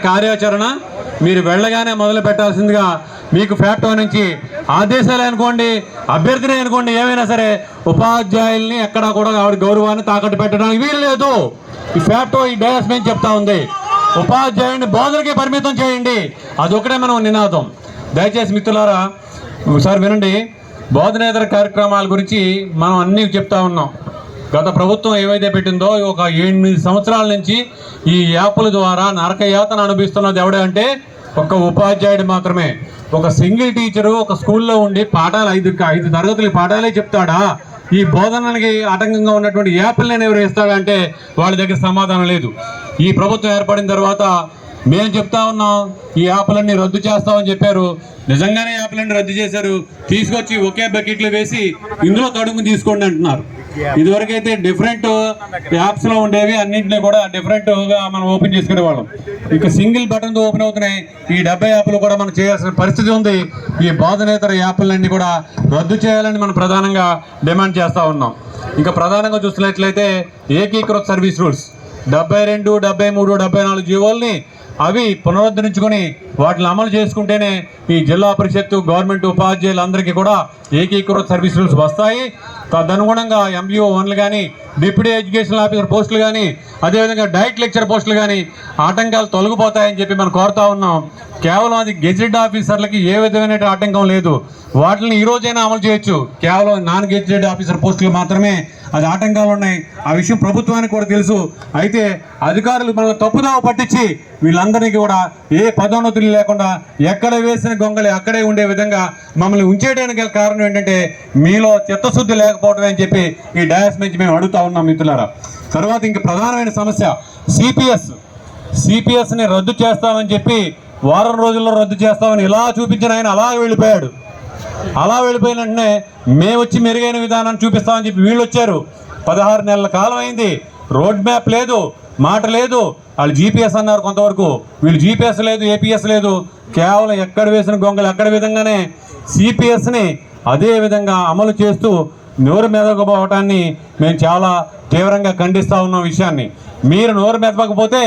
కార్యాచరణ మీరు వెళ్ళగానే మొదలు పెట్టాల్సిందిగా మీకు ఫ్యాక్టో నుంచి ఆదేశాలు అనుకోండి, అభ్యర్థిని అనుకోండి, ఏమైనా సరే ఉపాధ్యాయుల్ని ఎక్కడా కూడా ఆవిడ గౌరవాన్ని తాకట్టు పెట్టడానికి వీలు లేదు. ఈ ఫ్యాక్టో ఈ డయాస్ మీద చెప్తా ఉంది, ఉపాధ్యాయుడిని బోధనకే పరిమితం చేయండి, అదొకటే మనం నినాదం. దయచేసి మిత్రులారా ఒకసారి వినండి. బోధనేతర కార్యక్రమాల గురించి మనం అన్నీ చెప్తా ఉన్నాం. గత ప్రభుత్వం ఏవైతే పెట్టిందో ఒక 8 సంవత్సరాల నుంచి ఈ యాప్ల ద్వారా నరకయాతన అనుభవిస్తున్నది ఎవడే అంటే ఒక ఉపాధ్యాయుడు మాత్రమే. ఒక సింగిల్ టీచరు ఒక స్కూల్లో ఉండి పాఠాలు 5 తరగతుల పాఠాలే చెప్తాడా? ఈ బోధనలకి ఆటంకంగా ఉన్నటువంటి యాప్లను ఎవరు ఇస్తాడంటే వాళ్ళ దగ్గర సమాధానం లేదు. ఈ ప్రభుత్వం ఏర్పడిన తర్వాత మేము చెప్తా ఉన్నాం, ఈ యాప్లన్నీ రద్దు చేస్తామని చెప్పారు. నిజంగానే యాప్లన్నీ రద్దు చేశారు. తీసుకొచ్చి ఒకే బకెట్లో వేసి ఇందులో తడుము తీసుకోండి అంటున్నారు. ఇదివరకైతే డిఫరెంట్ యాప్స్లో ఉండేవి, అన్నింటినీ కూడా డిఫరెంట్గా మనం ఓపెన్ చేసుకునే వాళ్ళం. ఇక సింగిల్ బటన్తో ఓపెన్ అవుతున్నాయి. ఈ 70 యాప్లు కూడా మనం చేయాల్సిన పరిస్థితి ఉంది. ఈ బోధనేతర యాప్లన్నీ కూడా రద్దు చేయాలని మనం ప్రధానంగా డిమాండ్ చేస్తూ ఉన్నాం. ఇంకా ప్రధానంగా చూస్తున్నట్లయితే ఏకీకృత సర్వీస్ రూల్స్ 72, 73, 74 జీవోల్ని అవి పునరుద్ధరించుకొని వాటిని అమలు చేసుకుంటేనే ఈ జిల్లా పరిషత్తు గవర్నమెంట్ ఉపాధ్యాయులందరికీ కూడా ఏకీకృత సర్వీస్ రూల్స్ వస్తాయి. తదనుగుణంగా MBO 1లు కానీ, డిప్యూటీ ఎడ్యుకేషనల్ ఆఫీసర్ పోస్టులు కానీ, అదేవిధంగా డైట్ లెక్చర్ పోస్టులు కానీ ఆటంకాలు తొలగిపోతాయని చెప్పి మనం కోరుతా ఉన్నాం. కేవలం అది గెజిటెడ్ ఆఫీసర్లకి ఏ విధమైన ఆటంకం లేదు. వాటిని ఈ రోజైనా అమలు చేయొచ్చు. కేవలం నాన్ గెజిటెడ్ ఆఫీసర్ పోస్టులు మాత్రమే అది ఆటంకాలు ఉన్నాయి. ఆ విషయం ప్రభుత్వానికి కూడా తెలుసు. అయితే అధికారులు మనల్ని తప్పుదావ పట్టించి వీళ్ళందరికీ కూడా ఏ పదోన్నతులు లేకుండా ఎక్కడ వేసిన గొంగళి అక్కడే ఉండే విధంగా మమ్మల్ని ఉంచేయడానికి కారణం ఏంటంటే మీలో చిత్తశుద్ధి లేకపోవడమే అని చెప్పి ఈ డయాస్ నుంచి మేము అడుగుతా ఉన్నాం మిత్రులారా. తర్వాత ఇంక ప్రధానమైన సమస్య సిపిఎస్ని రద్దు చేస్తామని చెప్పి వారం రోజుల్లో రద్దు చేస్తామని ఇలా చూపించిన ఆయన అలా వెళ్ళిపోయాడు. అలా వెళ్ళిపోయిన వెంటనే మేము వచ్చి మెరుగైన విధానాన్ని చూపిస్తామని చెప్పి వీళ్ళు వచ్చారు. 16 నెలల కాలం అయింది. రోడ్ మ్యాప్ లేదు, మాట లేదు. వాళ్ళు GPS అన్నారు కొంతవరకు, వీళ్ళు GPS లేదు, APS లేదు. కేవలం ఎక్కడ వేసిన గొంగలు అక్కడ విధంగానే సిపిఎస్ని అదే విధంగా అమలు చేస్తూ నోరు మెదకపోవటాన్ని మేము చాలా తీవ్రంగా ఖండిస్తూ ఉన్న విషయాన్ని. మీరు నోరు మెదపకపోతే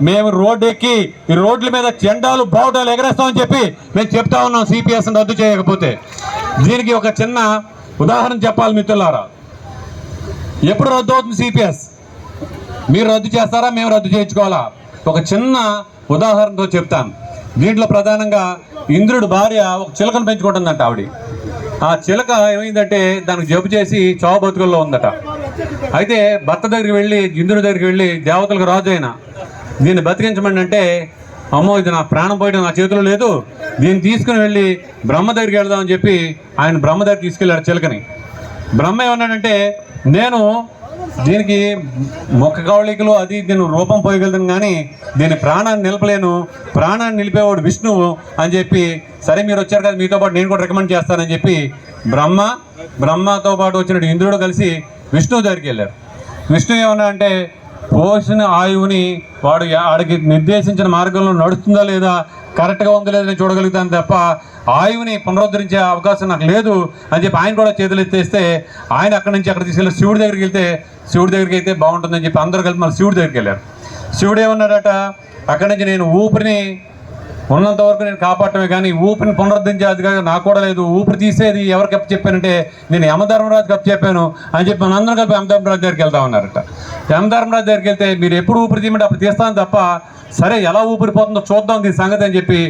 మేము రోడ్డు ఎక్కి ఈ రోడ్ల మీద జెండాలు బావుటాలు ఎగరేస్తామని చెప్పి మేము చెప్తా ఉన్నాం. సిపిఎస్ని రద్దు చేయకపోతే దీనికి ఒక చిన్న ఉదాహరణ చెప్పాలి మిత్రులారా. ఎప్పుడు రద్దు అవుతుంది సిపిఎస్? మీరు రద్దు చేస్తారా, మేము రద్దు చేయించుకోవాలా? ఒక చిన్న ఉదాహరణతో చెప్తాను. దీంట్లో ప్రధానంగా ఇంద్రుడు భార్య ఒక చిలకను పెంచుకుంటుందంట. ఆ చిలక ఏమైందంటే దానికి జబ్బు చేసి చావు బతుకుల్లో ఉందట. అయితే భర్త దగ్గరికి వెళ్ళి, ఇంద్రుడి దగ్గరికి వెళ్ళి, దేవతలకు రాజు అయినా దీన్ని బతికించమని అంటే, అమ్మో ఇది నా ప్రాణం పోయడం నా చేతిలో లేదు, దీన్ని తీసుకుని వెళ్ళి బ్రహ్మ దగ్గరికి వెళ్దామని చెప్పి ఆయన బ్రహ్మ దగ్గర తీసుకెళ్ళాడు చిలకని. బ్రహ్మ ఏమన్నాడంటే, నేను దీనికి మొక్క కవళికలు అది దీని రూపం పోయగలుగుతాను కానీ దీని ప్రాణాన్ని నిలపలేను, ప్రాణాన్ని నిలిపేవాడు విష్ణువు అని చెప్పి, సరే మీరు వచ్చారు కదా మీతో పాటు నేను కూడా రికమెండ్ చేస్తానని చెప్పి బ్రహ్మతో పాటు వచ్చిన ఇంద్రుడు కలిసి విష్ణువు దగ్గరికి వెళ్ళారు. విష్ణు ఏమన్నా అంటే, పోషణ ఆయువుని వాడు ఆడికి నిర్దేశించిన మార్గంలో నడుస్తుందా లేదా, కరెక్ట్గా ఉందో లేదని చూడగలుగుతాను తప్ప ఆయువుని పునరుద్ధరించే అవకాశం నాకు లేదు అని చెప్పి ఆయన కూడా చేతులు ఎత్తేస్తే ఆయన అక్కడి నుంచి అక్కడ తీసుకెళ్ళి శివుడి దగ్గరికి వెళ్తే, శివుడి దగ్గరికి అయితే బాగుంటుందని చెప్పి అందరూ కలిపి మళ్ళీ శివుడి దగ్గరికి వెళ్ళారు. శివుడు ఏమన్నాడట, అక్కడి నుంచి నేను ఊపిరిని ఉన్నంత వరకు నేను కాపాడటమే కానీ ఊపిరిని పునరుద్ధరించే అధికారం నాకు కూడా లేదు, ఊపిరి తీసేది ఎవరికి అప్పు చెప్పానంటే నేను యమధర్మరాజుకి అప్పు చెప్పాను అని చెప్పి మనందరం కలిపి యమధర్మరాజు దగ్గరికి వెళ్తా ఉన్నారట. యమధర్మరాజు దగ్గరికి వెళ్తే మీరు ఎప్పుడు ఊపిరి తీయమంటే అప్పుడు తీస్తాను తప్ప, సరే ఎలా ఊపిరిపోతుందో చూద్దాం దీని సంగతి అని చెప్పి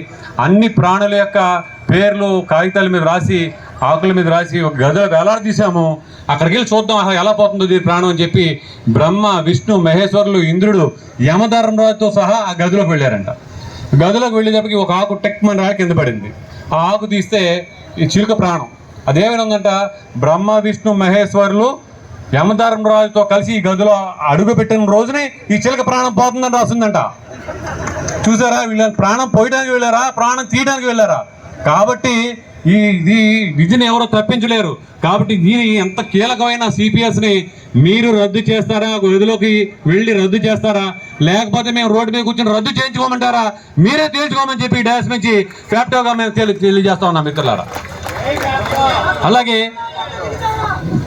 అన్ని ప్రాణుల యొక్క పేర్లు కాగితాల మీద రాసి, ఆకుల మీద రాసి ఒక గదిలో వేలాడదీశాము. అక్కడికి వెళ్ళి చూద్దాం అసలు ఎలా పోతుందో దీని ప్రాణం అని చెప్పి బ్రహ్మ, విష్ణు, మహేశ్వరులు, ఇంద్రుడు, యమధర్మరాజుతో సహా ఆ గదిలోకి వెళ్ళారంట. గదిలోకి వెళ్ళేటప్పటికి ఒక ఆకు టెక్మని రాయి కింద పడింది. ఆ ఆకు తీస్తే ఈ చిలుక ప్రాణం అదేమైనా ఉందంట. బ్రహ్మ, విష్ణు, మహేశ్వరులు యమధర్మరాజుతో కలిసి ఈ గదిలో అడుగు పెట్టిన రోజునే ఈ చిలుక ప్రాణం పోతుందని రాస్తుందంట. చూసారా, వీళ్ళని ప్రాణం పోయడానికి వెళ్ళారా, ప్రాణం తీయడానికి వెళ్ళారా? కాబట్టి ఈ విధిని ఎవరో తప్పించలేరు. కాబట్టి దీని ఎంత కీలకమైన సిపిఎస్ని మీరు రద్దు చేస్తారా, గదిలోకి వెళ్ళి రద్దు చేస్తారా, లేకపోతే మేము రోడ్డు మీద కూర్చొని రద్దు చేయించుకోమంటారా? మీరే తేల్చుకోమని చెప్పి డాష్ నుంచి ఫ్యాక్టోగా మేము తెలియజేస్తా ఉన్నాం మిత్రులారా. అలాగే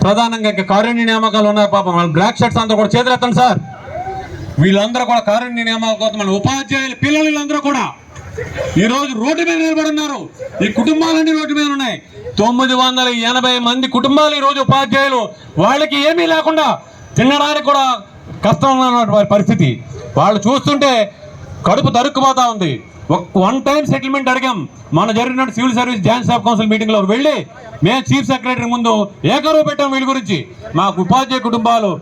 ప్రధానంగా ఇంకా కారుణ్య నియామకాలు ఉన్నారు. పాపం వాళ్ళు బ్లాక్ షర్ట్స్ అంతా కూడా చేతులు ఎత్తండి సార్. వీళ్ళందరూ కూడా కారుణ్య నియామకాల కోసం మన ఉపాధ్యాయుల పిల్లలు ఈ రోజు రోడ్డు మీద నిలబడి ఉన్నారు. ఈ కుటుంబాలన్నీ రోడ్డు మీద ఉన్నాయి. 980 మంది కుటుంబాలు ఈ రోజు ఉపాధ్యాయులు, వాళ్ళకి ఏమీ లేకుండా తినడానికి కూడా కష్టం ఉన్నటువంటి పరిస్థితి. వాళ్ళు చూస్తుంటే కడుపు తరుక్కుపోతా ఉంది. వన్ టైం సెటిల్మెంట్ అడిగాం. మన జరిగిన civil service joint staff council meeting లో వెళ్ళి మేము చీఫ్ సెక్రటరీ ముందు ఏకరువు పెట్టాం వీళ్ళ గురించి. మాకు ఉపాధ్యాయ కుటుంబాలు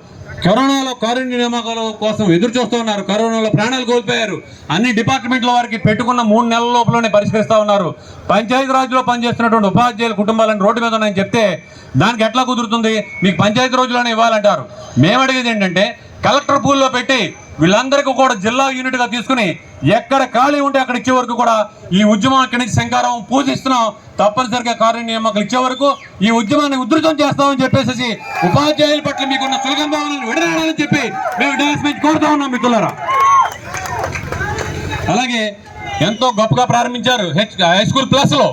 కరోనాలో కారుణ్య నియామకాల కోసం ఎదురు చూస్తూ ఉన్నారు. కరోనాలో ప్రాణాలు కోల్పోయారు. అన్ని డిపార్ట్మెంట్ల వారికి పెట్టుకున్న 3 నెలల లోపలనే పరిష్కరిస్తూ ఉన్నారు. పంచాయతీరాజ్లో పనిచేస్తున్నటువంటి ఉపాధ్యాయుల కుటుంబాలను రోడ్డు మీద ఉన్నాయని చెప్తే దానికి ఎట్లా కుదురుతుంది? మీకు పంచాయతీ రోజుల్లోనే ఇవ్వాలంటారు. మేము అడిగేది ఏంటంటే కలెక్టర్ పూల్లో పెట్టి వీళ్ళందరికీ కూడా జిల్లా యూనిట్గా తీసుకుని ఎక్కడ ఖాళీ ఉంటే అక్కడ ఇచ్చే వరకు కూడా ఈ ఉద్యమం ఇక్కడి నుంచి శంకారం పూజిస్తున్నాం. తప్పనిసరిగా కారుణ్య నియామకాలు ఇచ్చే వరకు ఈ ఉద్యమాన్ని ఉధృతం చేస్తామని చెప్పేసి ఉపాధ్యాయుల పట్ల మీకున్న సులభం భావనలు విడనాడాలని చెప్పి మేము డెవలప్మెంట్ కోరుతా ఉన్నాం మిత్రులారా. అలాగే ఎంతో గొప్పగా ప్రారంభించారు హై స్కూల్ ప్లస్లో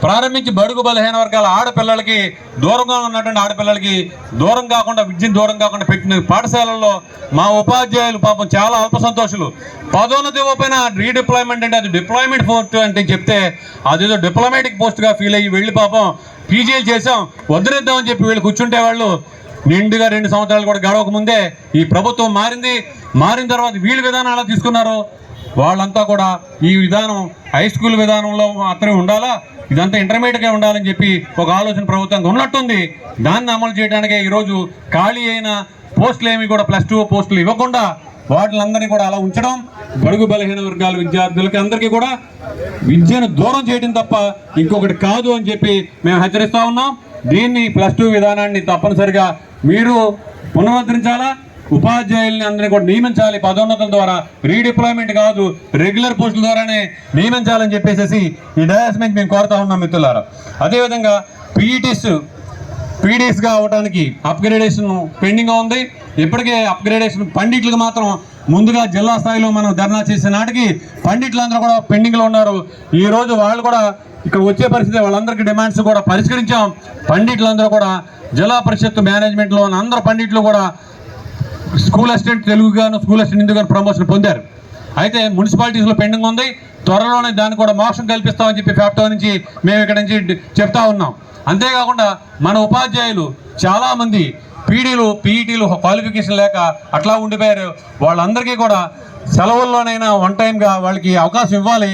ప్రారంభించి బడుగు బలహీన వర్గాల ఆడపిల్లలకి దూరంగా ఉన్నటువంటి ఆడపిల్లలకి దూరం కాకుండా విద్యను దూరం కాకుండా పెట్టిన పాఠశాలల్లో మా ఉపాధ్యాయులు పాపం చాలా అల్ప సంతోషులు. పదోన్నతి ఇవ్వకపోయినా రీడిప్లాయ్మెంట్ అంటే అది డిప్లాయ్మెంట్ పోస్ట్ అంటే చెప్తే అదేదో డిప్లొమాటిక్ పోస్ట్గా ఫీల్ అయ్యి వెళ్ళి పాపం పీజీలు చేసాం వదిలేద్దామని చెప్పి వీళ్ళు కూర్చుంటే వాళ్ళు నిండుగా 2 సంవత్సరాలు కూడా గడవక ముందే ఈ ప్రభుత్వం మారిన తర్వాత వీళ్ళ విధానం అలా తీసుకున్నారు. వాళ్ళంతా కూడా ఈ విధానం హై స్కూల్ విధానంలో మాత్రమే ఉండాలా, ఇదంతా ఇంటర్మీడియట్గా ఉండాలని చెప్పి ఒక ఆలోచన ప్రభుత్వంగా ఉన్నట్టుంది. దాన్ని అమలు చేయడానికే ఈరోజు ఖాళీ అయిన పోస్టులు ఏమి కూడా +2 పోస్టులు ఇవ్వకుండా వాటిలందరినీ కూడా అలా ఉంచడం, బడుగు బలహీన వర్గాల విద్యార్థులకి అందరికీ కూడా విద్యను దూరం చేయడం తప్ప ఇంకొకటి కాదు అని చెప్పి మేము హెచ్చరిస్తూ ఉన్నాం. దీన్ని +2 విధానాన్ని తప్పనిసరిగా మీరు పునరుద్ధరించాలా. ఉపాధ్యాయుల్ని అందరినీ కూడా నియమించాలి. పదోన్నతుల ద్వారా రీడిప్లాయ్మెంట్ కాదు, రెగ్యులర్ పోస్టుల ద్వారానే నియమించాలని చెప్పేసి ఈ డయాస్మెంట్ మేము కోరుతా ఉన్నాం మిత్రులారా. అదేవిధంగా పీడీఎస్గా అవడానికి అప్గ్రేడేషన్ పెండింగ్గా ఉంది. ఇప్పటికే అప్గ్రేడేషన్ పండిట్లకు మాత్రం ముందుగా జిల్లా స్థాయిలో మనం ధర్నా చేసే నాటికి పండిట్లందరూ కూడా పెండింగ్లో ఉన్నారు. ఈరోజు వాళ్ళు కూడా ఇక్కడ వచ్చే పరిస్థితి, వాళ్ళందరికీ డిమాండ్స్ కూడా పరిష్కరించాం. పండిట్లందరూ కూడా జిల్లా పరిషత్ మేనేజ్మెంట్లో ఉన్న అందరూ పండిట్లు కూడా స్కూల్ అసిస్టెంట్ తెలుగు గాను స్కూల్ అసిస్టెంట్ హిందూ గాను ప్రమోషన్ పొందారు. అయితే మున్సిపాలిటీస్లో పెండింగ్ ఉంది. త్వరలోనే దాన్ని కూడా మోక్షం కల్పిస్తామని చెప్పి ఫ్యాప్టో నుంచి మేము ఇక్కడ నుంచి చెప్తా ఉన్నాం. అంతేకాకుండా మన ఉపాధ్యాయులు చాలామంది పీఈటీలు క్వాలిఫికేషన్ లేక అట్లా ఉండిపోయారు. వాళ్ళందరికీ కూడా సెలవుల్లోనైనా వన్ టైంగా వాళ్ళకి అవకాశం ఇవ్వాలి.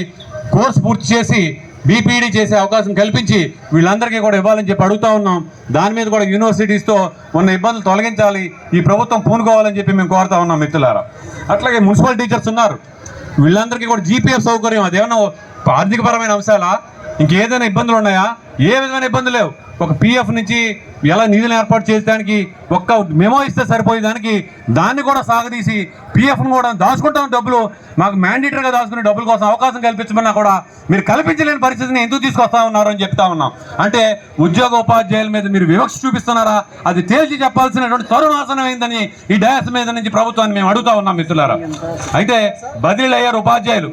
కోర్సు పూర్తి చేసి బీపీడీ చేసే అవకాశం కల్పించి వీళ్ళందరికీ కూడా ఇవ్వాలని చెప్పి అడుగుతా ఉన్నాం. దాని మీద కూడా యూనివర్సిటీస్తో ఉన్న ఇబ్బందులు తొలగించాలి, ఈ ప్రభుత్వం పూనుకోవాలని చెప్పి మేము కోరుతా ఉన్నాం మిత్రులారా. అట్లాగే మున్సిపల్ టీచర్స్ ఉన్నారు. వీళ్ళందరికీ కూడా జీపీఎఫ్ సౌకర్యం, అదేమన్నా ఆర్థికపరమైన అంశాలా, ఇంకేదైనా ఇబ్బందులు ఉన్నాయా? ఏ విధమైన ఇబ్బందులు లేవు. ఒక పిఎఫ్ నుంచి ఎలా నిధులు ఏర్పాటు చేయడానికి ఒక్క మెమో ఇస్తే సరిపోయేదానికి దాన్ని కూడా సాగదీసి పిఎఫ్ను కూడా దాచుకుంటాం డబ్బులు, మాకు మ్యాండేటరీగా దాచుకునే డబ్బుల కోసం అవకాశం కల్పించమన్నా కూడా మీరు కల్పించలేని పరిస్థితిని ఎందుకు తీసుకొస్తా ఉన్నారు అని చెప్తా ఉన్నాం. అంటే ఉద్యోగ ఉపాధ్యాయుల మీద మీరు వివక్ష చూపిస్తున్నారా? అది తేల్చి చెప్పాల్సినటువంటి తరుణాసనం అయిందని ఈ డయాస్ మీద నుంచి ప్రభుత్వాన్ని మేము అడుగుతా ఉన్నాం మిత్రులారా. అయితే బదిలీలు అయ్యారు ఉపాధ్యాయులు,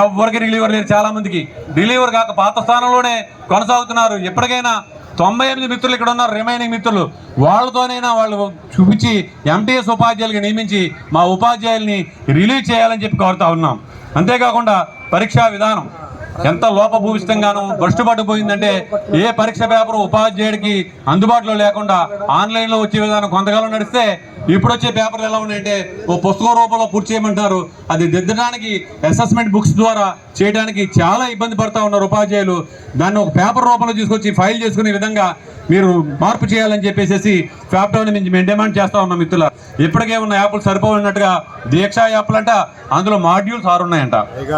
ఎవరికి రిలీవర్ లేరు. చాలా మందికి రిలీవర్ కాక పాత స్థానంలోనే కొనసాగుతున్నారు. ఎప్పటికైనా 98 మిత్రులు ఇక్కడ ఉన్నారు, రిమైనింగ్ మిత్రులు వాళ్ళతోనైనా వాళ్ళు చూపించి ఎంటీఎస్ ఉపాధ్యాయులుగా నియమించి మా ఉపాధ్యాయుల్ని రిలీవ్ చేయాలని చెప్పి కోరుతా ఉన్నాం. అంతేకాకుండా పరీక్షా విధానం ఎంత లోపభూయిష్టంగానూ భ్రష్టుపడిపోయిందంటే ఏ పరీక్ష పేపర్ ఉపాధ్యాయుడికి అందుబాటులో లేకుండా ఆన్లైన్లో వచ్చే విధానం కొంతకాలం నడిస్తే ఇప్పుడు వచ్చే పేపర్లు ఎలా ఉన్నాయంటే ఓ పుస్తకం రూపంలో పూర్తి చేయమంటారు. అది దిద్దడానికి అసెస్మెంట్ బుక్స్ ద్వారా చేయడానికి చాలా ఇబ్బంది పడుతూ ఉన్నారు ఉపాధ్యాయులు. దాన్ని ఒక పేపర్ రూపంలో తీసుకొచ్చి ఫైల్ చేసుకునే విధంగా మీరు మార్పు చేయాలని చెప్పేసి ఫ్యాప్టోని మేము డిమాండ్ చేస్తూ ఉన్నాం మిత్రుల. ఇప్పటికే ఉన్న యాప్లు సరిపోయినట్టుగా దీక్షా యాప్లు అంట, అందులో మాడ్యూల్స్ 6 ఉన్నాయంట.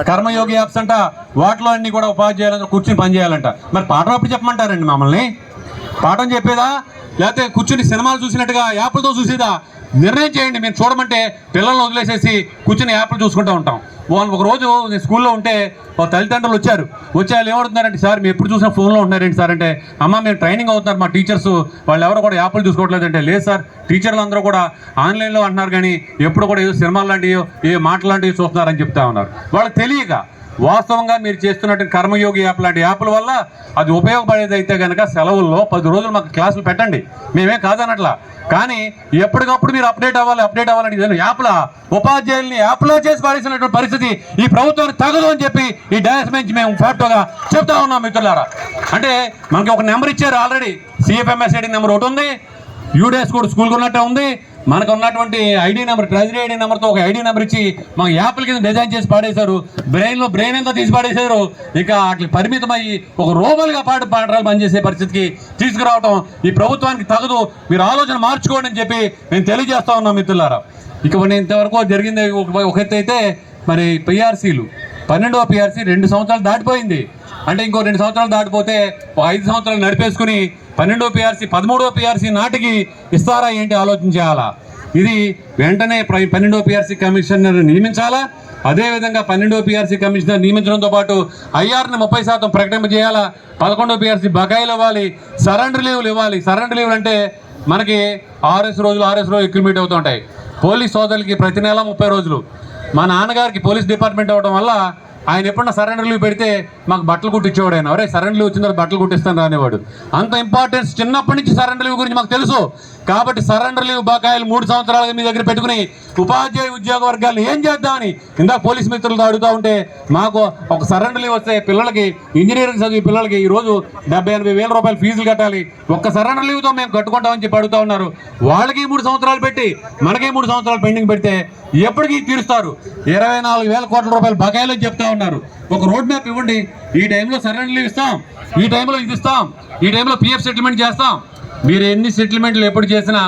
కర్మయోగి యాప్స్ అంట, వాటిలో అన్ని కూడా ఉపాధ్యాయులంతా కూర్చుని పనిచేయాలంట. మరి పాఠం అప్పుడు చెప్పమంటారండి మమ్మల్ని? పాఠం చెప్పేదా లేకపోతే కూర్చుని సినిమాలు చూసినట్టుగా యాప్లతో చూసేదా? నిర్ణయం చేయండి. మేము చూడమంటే పిల్లల్ని వదిలేసేసి కూర్చుని యాప్లు చూసుకుంటూ ఉంటాం. ఒక రోజు నేను స్కూల్లో ఉంటే తల్లిదండ్రులు వచ్చారు. వాళ్ళు ఏమడుతున్నారంటే, సార్ మీరు ఎప్పుడు చూసినా ఫోన్లో ఉన్నారేంటి సార్ అంటే, అమ్మ మేము ట్రైనింగ్ అవుతున్నారు, మా టీచర్స్ వాళ్ళు ఎవరు కూడా యాప్లు చూసుకోవట్లేదంటే, లేదు సార్ టీచర్లు అందరూ కూడా ఆన్లైన్లో అంటున్నారు కానీ ఎప్పుడు కూడా ఏదో సినిమాలు లాంటివి ఏ మాటలు లాంటివి చూస్తున్నారని చెప్తా ఉన్నారు. వాళ్ళకి తెలియక వాస్తవంగా మీరు చేస్తున్నట్టు కర్మయోగి యాప్ లాంటి యాప్ల వల్ల అది ఉపయోగపడేది అయితే కనుక సెలవుల్లో 10 రోజులు మాకు క్లాసులు పెట్టండి, మేమే కాదనట్లా. కానీ ఎప్పటికప్పుడు మీరు అప్డేట్ అవ్వాలని ఇదే యాప్ల ఉపాధ్యాయుల్ని యాప్లో చేసి పాడేసినటువంటి పరిస్థితి ఈ ప్రభుత్వానికి తగదు అని చెప్పి ఈ డయాస్ నుంచి మేము ఫ్యాక్ట్గా చెప్తా ఉన్నాం మిత్రులారా. అంటే మనకి ఒక నెంబర్ ఇచ్చారు ఆల్రెడీ, CFMSID నెంబర్ ఒకటి ఉంది, యూడేస్ కూడా స్కూల్కి ఉన్నట్టే ఉంది. మనకు ఉన్నటువంటి ఐడి నెంబర్, ట్రెజరీ ఐడి నెంబర్తో ఒక ఐడి నెంబర్ ఇచ్చి మాకు యాప్ల కింద డిజైన్ చేసి పాడేశారు. బ్రెయిన్ అంతా తీసి పాడేశారు. ఇక వాటికి పరిమితమయ్యి ఒక రోబోలుగా పాఠాలు పనిచేసే పరిస్థితికి తీసుకురావటం ఈ ప్రభుత్వానికి తగదు, మీరు ఆలోచన మార్చుకోండి అని చెప్పి మేము తెలియజేస్తా ఉన్నాం మిత్రులారా. ఇక ఇంతవరకు జరిగింది ఒక ఎత్తు అయితే, మరి PRCలు 12వ PRC 2 సంవత్సరాలు దాటిపోయింది. అంటే ఇంకో 2 సంవత్సరాలు దాటిపోతే 5 సంవత్సరాలు నడిపేసుకుని 12వ PRC 13వ PRC నాటికి ఇస్తారా ఏంటి ఆలోచన చేయాలా. ఇది వెంటనే 12వ PRC కమిషనర్ నియమించాలా. అదేవిధంగా 12వ PRC కమిషనర్ నియమించడంతో పాటు IRని 30% ప్రకటన చేయాలా. 11వ PRC బకాయిలు ఇవ్వాలి, సరెండర్ లీవ్లు ఇవ్వాలి. సరెండర్ లీవ్లు అంటే మనకి 6 రోజులు ఎక్కువ మీట్ అవుతూ ఉంటాయి. పోలీస్ సోదరులకి ప్రతి నెల 30 రోజులు. మా నాన్నగారికి పోలీస్ డిపార్ట్మెంట్ అవ్వడం వల్ల ఆయన ఎప్పుడన్నా సరెండర్ లీవ్ పెడితే మాకు బట్టలు కుట్టించేవాడు. ఆయన ఒరే సరెండర్ లీవ్ వచ్చిన తర్వాత బట్టలు కుట్టిస్తాను రానేవాడు. అంత ఇంపార్టెన్స్ చిన్నప్పటి నుంచి సరెండర్ లీవ్ గురించి మాకు తెలుసు. కాబట్టి సరెండర్ లీవ్ బకాయిలు 3 సంవత్సరాలుగా మీ దగ్గర పెట్టుకుని ఉపాధ్యాయ ఉద్యోగ వర్గాలు ఏం చేద్దామని ఇందాక పోలీస్ మిత్రులతో అడుగుతూ ఉంటే, మాకు ఒక సరెండర్ లీవ్ వస్తే పిల్లలకి, ఇంజనీరింగ్ చదివే పిల్లలకి ఈరోజు 70-80 వేల రూపాయలు ఫీజులు కట్టాలి. ఒక్క సరెండర్ లీవ్తో మేము కట్టుకుంటామని చెప్పి అడుగుతూ ఉన్నారు. వాళ్ళకి 3 సంవత్సరాలు పెట్టి మనకి 3 సంవత్సరాలు పెండింగ్ పెడితే ఎప్పటికీ తీరుస్తారు? 24 వేల కోట్ల రూపాయలు బకాయిలు చెప్తా ఉన్నారు. ఒక రోడ్ మ్యాప్ ఇవ్వండి. ఈ టైంలో సరెండర్ లీవ్ ఇస్తాం, ఈ టైంలో ఇది ఇస్తాం, ఈ టైంలో PF సెటిల్మెంట్ చేస్తాం. మీరు ఎన్ని సెటిల్మెంట్లు ఎప్పుడు చేసినా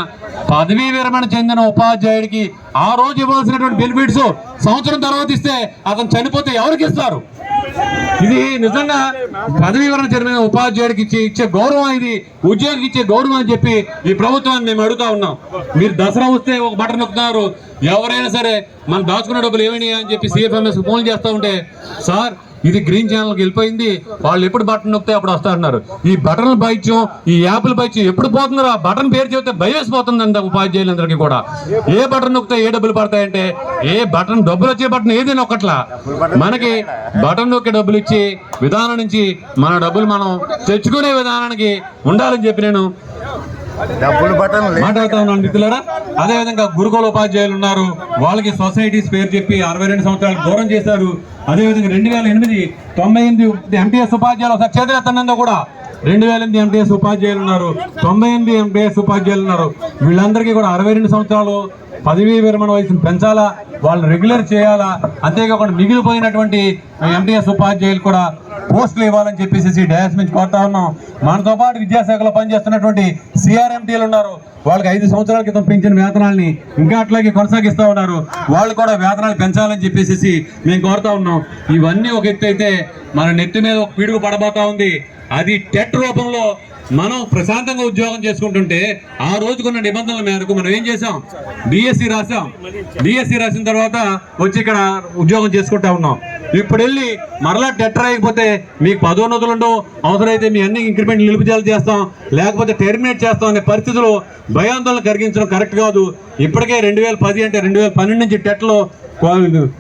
పదవీ విరమణ చెందిన ఉపాధ్యాయుడికి ఆ రోజు ఇవ్వాల్సినటువంటి బెనిఫిట్స్ సంవత్సరం తర్వాత ఇస్తే అతను చనిపోతే ఎవరికి ఇస్తారు? ఇది నిజంగా పదవీ విరమణ చెందిన ఉపాధ్యాయుడికి ఇచ్చే గౌరవం, ఇది ఉద్యోగికి ఇచ్చే గౌరవం అని చెప్పి ఈ ప్రభుత్వాన్ని మేము అడుగుతా ఉన్నాం. మీరు దసరా వస్తే ఒక బటన్ నొక్కుతున్నారు. ఎవరైనా సరే మనం దాచుకున్న డబ్బులు ఏమైనా అని చెప్పి CFMS ఫోన్ చేస్తూ ఉంటే, సార్ ఇది గ్రీన్ ఛానల్కి వెళ్ళిపోయింది, వాళ్ళు ఎప్పుడు బటన్ నొక్కితే అప్పుడు వస్తారన్నారు. ఈ బటన్ల బైత్యం, ఈ యాప్ల బైత్యం ఎప్పుడు పోతుందో ఆ బటన్ పేరు చెబితే భయవేసిపోతుంది అంత ఉపాధ్యాయులందరికీ కూడా. ఏ బటన్ నొక్కితే ఏ డబ్బులు పడతాయంటే, ఏ బటన్ డబ్బులు వచ్చే బటన్ ఏది నొక్కట్లా. మనకి బటన్ నొక్కే డబ్బులు ఇచ్చి విధానం నుంచి మన డబ్బులు మనం తెచ్చుకునే విధానానికి ఉండాలని చెప్పి నేను మాట్లాడుతూ ఉన్నాను మిత్రులారా. అదేవిధంగా గురుకుల ఉపాధ్యాయులు ఉన్నారు, వాళ్ళకి సొసైటీస్ పేరు చెప్పి 62 సంవత్సరాలు దూరం చేశారు. అదేవిధంగా 2008 98 MTS ఉపాధ్యాయులు ఒకసారి చేతులెత్తనందో కూడా 2008 MTS ఉపాధ్యాయులు ఉన్నారు, 98 MTS ఉపాధ్యాయులు ఉన్నారు. వీళ్ళందరికీ కూడా 62 సంవత్సరాలు పదవీ విరమణ వయసును పెంచాలా, వాళ్ళని రెగ్యులర్ చేయాలా. అంతేకాకుండా మిగిలిపోయినటువంటి MTS ఉపాధ్యాయులు కూడా పోస్టులు ఇవ్వాలని చెప్పేసి డయాస్ నుంచి కోరుతా ఉన్నాం. మనతో పాటు విద్యాశాఖలో పనిచేస్తున్నటువంటి CRMTలు ఉన్నారు, వాళ్ళకి 5 సంవత్సరాల క్రితం పెంచిన వేతనాలని ఇంకా అట్లాగే కొనసాగిస్తూ ఉన్నారు. వాళ్ళు కూడా వేతనాలు పెంచాలని చెప్పేసి మేము కోరుతా ఉన్నాం. ఇవన్నీ ఒక ఎత్తు అయితే మన నెత్తి మీద ఒక పిడుగు పడబోతా ఉంది. అది టెట్ రూపంలో మనం ప్రశాంతంగా ఉద్యోగం చేసుకుంటుంటే ఆ రోజుకున్న నిబంధనల మేరకు మనం ఏం చేసాం, BSc రాసాం. BSc రాసిన తర్వాత వచ్చి ఇక్కడ ఉద్యోగం చేసుకుంటా ఉన్నాం. ఇప్పుడు వెళ్ళి మరలా టెట్ రాయకపోతే మీకు పదోన్నతులు ఉండవు, అవసరమైతే మీ అన్ని ఇంక్రిమెంట్ నిలుపుదల చేస్తాం, లేకపోతే టెర్మినేట్ చేస్తాం అనే పరిస్థితులు భయాందోళన కలిగించడం కరెక్ట్ కాదు. ఇప్పటికే 2010 అంటే 2012 నుంచి టెట్లో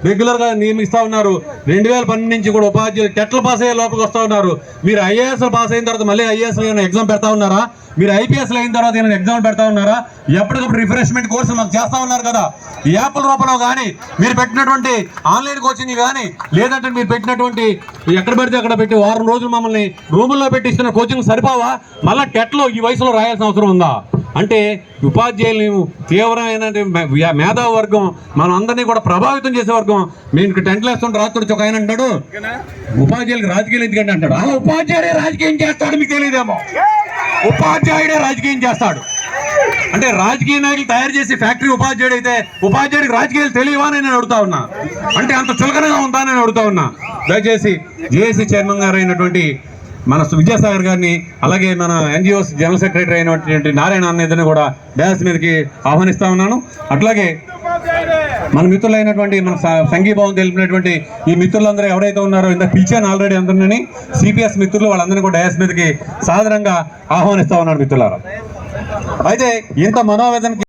రెగ్యులర్ గా నియమిస్తా ఉన్నారు. 2012 నుంచి కూడా ఉపాధ్యాయులు టెట్లు పాస్ అయ్యే లోపలికి వస్తా ఉన్నారు. మీరు IAS పాస్ అయిన తర్వాత మళ్ళీ IAS ఎగ్జామ్ పెడతా ఉన్నారా? మీరు IPS అయిన తర్వాత ఏమైనా ఎగ్జామ్ పెడతా ఉన్నారా? ఎప్పటికప్పుడు రిఫ్రెష్మెంట్ కోర్సులు మాకు చేస్తా ఉన్నారు కదా. ఈ యాప్ల రూపంలో కానీ, మీరు పెట్టినటువంటి ఆన్లైన్ కోచింగ్ కానీ, లేదంటే మీరు పెట్టినటువంటి ఎక్కడ పెడితే అక్కడ పెట్టి వారం రోజులు మమ్మల్ని రూముల్లో పెట్టి ఇస్తున్న కోచింగ్ సరిపోవా? మళ్ళీ టెట్లో ఈ వయసులో రాయాల్సిన అవసరం ఉందా? అంటే ఉపాధ్యాయులు తీవ్రమైన మేధావి వర్గం, మనం అందరినీ కూడా ప్రభావితం చేసే వర్గం. మేము టెంట్లు వేస్తుంటే రాత్రి ఒక ఆయన అంటాడు, ఉపాధ్యాయులకు రాజకీయాలు ఎందుకంటే అంటాడు. అలా ఉపాధ్యాయుడే రాజకీయం చేస్తాడు, మీకు తెలియదేమో. ఉపాధ్యాయుడే రాజకీయం చేస్తాడు అంటే రాజకీయ నాయకులు తయారు చేసి ఫ్యాక్టరీ ఉపాధ్యాయుడు అయితే ఉపాధ్యాయుడికి రాజకీయాలు తెలియవా అని నేను అడుగుతా ఉన్నా. అంటే అంత చులకనగా ఉందా అని అడుగుతా ఉన్నా. దయచేసి JSC చైర్మన్ గారు అయినటువంటి మన విద్యాసాగర్ గారిని, అలాగే మన NGOs జనరల్ సెక్రటరీ అయినటువంటి నారాయణ అన్నదని కూడా డ్యాన్స్ మీదకి ఆహ్వానిస్తా ఉన్నాను. అట్లాగే మన మిత్రులైనటువంటి మన సంఘీభావం తెలిపినటువంటి ఈ మిత్రులందరూ ఎవరైతే ఉన్నారో ఇంత పిలిచాను ఆల్రెడీ అందరినీ, CPS మిత్రులు వాళ్ళందరినీ కూడా డ్యాన్స్ మీదకి సాధారణంగా ఆహ్వానిస్తా ఉన్నాను మిత్రులారా. అయితే ఇంత మనోవేదనకి